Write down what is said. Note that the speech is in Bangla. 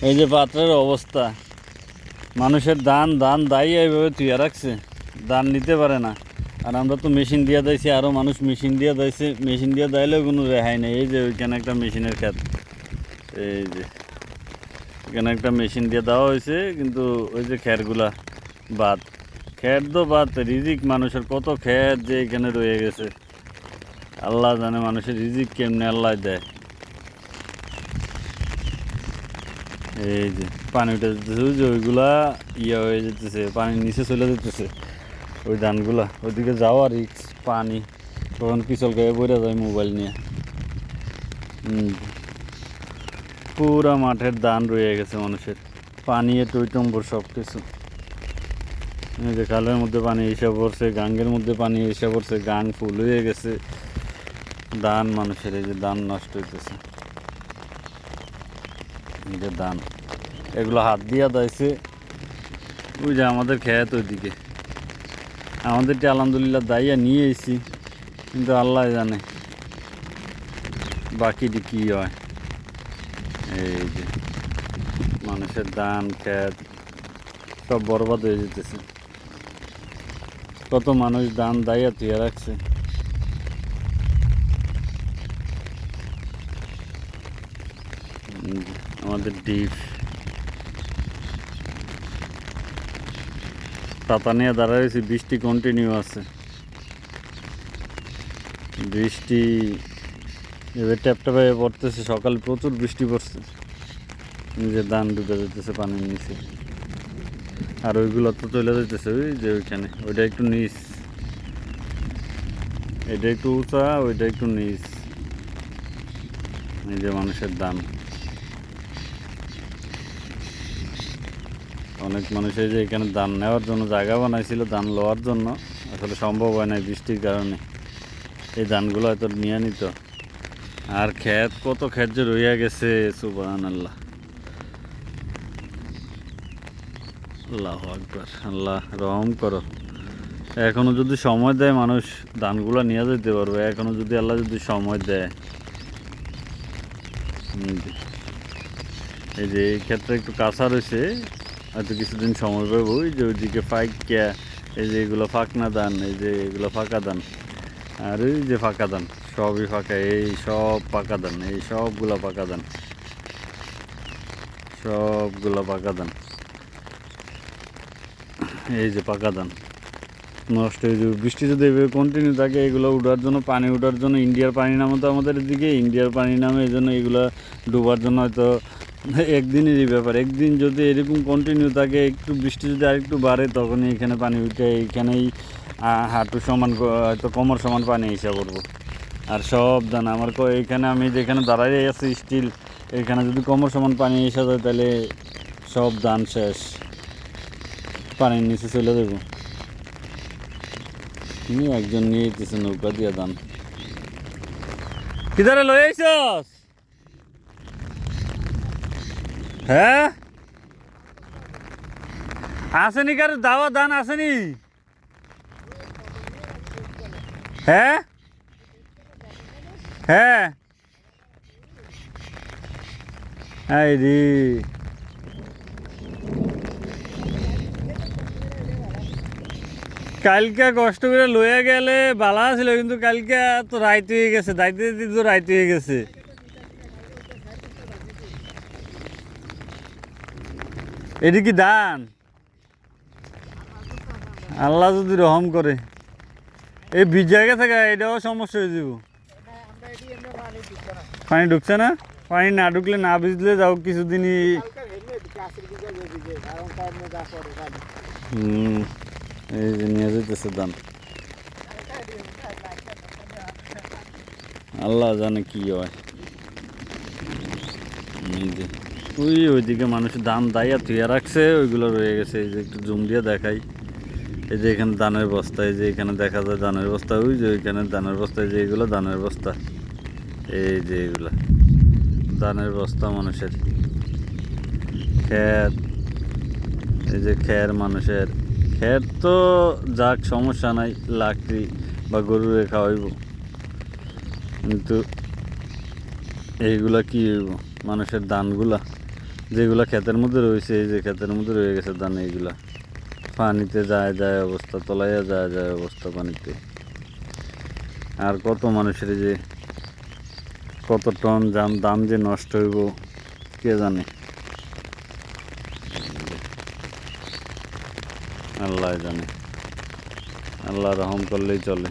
এই যে পাত্রের অবস্থা, মানুষের দান দান দায়ী এইভাবে তুই রাখছে, দান নিতে পারে না। আর আমরা তো মেশিন দিয়ে দিয়েছি, আরও মানুষ মেশিন দিয়ে দিয়েছে, মেশিন দিয়ে দিলেও কোনো রেহাই নেই। এই যে ওইখানে একটা মেশিনের ক্ষেত, এই যে এখানে একটা মেশিন দিয়ে দেওয়া হয়েছে, কিন্তু ওই যে খেরগুলা বাদ, খের তো বাদ, রিজিক মানুষের কত খের যে এখানে রয়ে গেছে। আল্লাহ জানে মানুষের রিজিক কেমনে আল্লাহ দেয়। এই যে পানি উঠে যেতেছে, ওই যে ওইগুলা ইয়ে হয়ে যেতেছে, পানির নিচে চলে যেতেছে ওই ধানগুলা। ওইদিকে যাওয়া রিক্স, পানি তখন পিছল গায়ে বইরা যায় মোবাইল নিয়ে। পুরা মাঠের ধান রয়ে গেছে মানুষের, পানি টইটম্বর সব কিছু। এই যে খালের মধ্যে পানি এসে পড়ছে, গাঙ্গের মধ্যে পানি এসে পড়ছে, গাং ফুল হয়ে গেছে। ধান মানুষের, এই যে ধান নষ্ট হইতেছে, এই যে ধান এগুলো হাত দিয়া দিয়েছে। ওই যে আমাদের খেত ওইদিকে, আমাদেরটি আলহামদুলিল্লাহ দাইয়া নিয়ে এসেছি, কিন্তু আল্লাহ জানে বাকিটি কী হয়। এই যে মানুষের ধান খেত সব বরবাদ হয়ে যেতেছে। কত মানুষ ধান দাইয়া তুইয়া রাখছে। আমাদের ডিপ ছাতা নিয়ে দাঁড়াইছি, বৃষ্টি কন্টিনিউ আছে, বৃষ্টি এবার ট্যাপটা পড়তেছে। সকালে প্রচুর বৃষ্টি পড়ছে, নিজের ধান ডুবে যেতেছে পানির নিচে। আর ওইগুলো তো চলে যেতেছে, ওই যে ওইখানে, ওইটা একটু নিচ, এটা একটু উঁচা, ওইটা একটু নিচ। এই যে মানুষের ধান, অনেক মানুষ এই যে এখানে ধান নেওয়ার জন্য জায়গা বানাইছিল, ধান লওয়ার জন্য, আসলে সম্ভব হয় না বৃষ্টির কারণে। এই ধানগুলো হয়তো নিয়ে নিত। আর ক্ষেত, কত ক্ষেত যে রইয়া গেছে, সুবহানাল্লাহ, আল্লাহু আকবার, আল্লাহ রহম করো। এখনো যদি সময় দেয় মানুষ ধানগুলো নিয়ে যেতে পারবে, এখনো যদি আল্লাহ যদি সময় দেয়। এই যে এই ক্ষেত্রে একটু কাঁচা রয়েছে, হয়তো কিছুদিন সময় পাবো। ওই যে ওইদিকে ফাঁকা, এই যে এগুলো ফাঁকনা ধান, এই যে এগুলো ফাঁকা ধান, আর এই যে ফাঁকা ধান, সবই ফাঁকা, এই সব পাকা ধান, এই সবগুলো পাকা ধান, সবগুলো পাকা ধান, এই যে পাকা ধান নষ্ট হয়ে যাবে। বৃষ্টি যদি এভাবে কন্টিনিউ থাকে, এগুলো উঠার জন্য, পানি উঠার জন্য, ইন্ডিয়ার পানি নামে তো আমাদের এদিকে, ইন্ডিয়ার পানি নামে, এই জন্য এগুলো ডুবার জন্য হয়তো একদিনেরই ব্যাপার। একদিন যদি এরকম কন্টিনিউ থাকে, একটু বৃষ্টি যদি আরেকটু বাড়ে, তখনই এখানে পানি উঠে, এইখানেই হাঁটু সমান, হয়তো কোমর সমান পানি এসে পড়বো। আর সব ধান আমার এইখানে, আমি যেখানে দাঁড়াই আছি স্টিল, এখানে যদি কোমর সমান পানি এসে যায়, তাহলে সব ধান শেষ, পানির নিচে চলে দেবো। একজন নিয়ে যেতেছে নৌকা দিয়া ধান। কিধারে লই আইছস? হ্যাঁ, আসেনি, কার দাওয়া ধান আসেনি? হ্যাঁ হ্যাঁ, এই রে, কালকে কষ্ট করে লইয়া গেলে বালা ছিল, কিন্তু কালকে তো রাইত হয়ে গেছে, দাইতে দিতে তো রাইত হয়ে গেছে। এটি কি ধান? আল্লাহ যদি রহম করে, এই ভিজা গেছে, এটাও সমস্যা হয়ে যাব। পানি ঢুকছে না, পানি না ঢুকলে, না ভিজলে যাও কিছুদিনই। এই যে নিয়ে যেতেছে ধান, আল্লাহ জানে কি হয়। ওইদিকে মানুষ ধান দাইয়া ধুয়ে রাখছে, ওইগুলো রয়ে গেছে। এই যে একটু জুম দিয়ে দেখাই, এই যে এখানে ধানের বস্তা, এই যে এখানে দেখা যায় ধানের বস্তা, ওই যে ওইখানে ধানের বস্তা, এই যে এগুলো ধানের বস্তা, এই যে এগুলা ধানের বস্তা। মানুষের ক্ষেত, এই যে খের, মানুষের খের তো যাক সমস্যা নাই, লাকড়ি বা গরুরে খাওয়াইব, কিন্তু এইগুলা কি হইব, মানুষের ধানগুলা যেগুলা ক্ষেতের মধ্যে রয়েছে, এই যে ক্ষেতের মধ্যে রয়ে গেছে ধান, এইগুলা পানিতে যায় যায় অবস্থা, তলাইয়া যায় যায় অবস্থা পানিতে। আর কত মানুষের যে কত টন ধান যে নষ্ট হইব কে জানে, আল্লাহ জানে। আল্লাহ রহম করলেই চলে।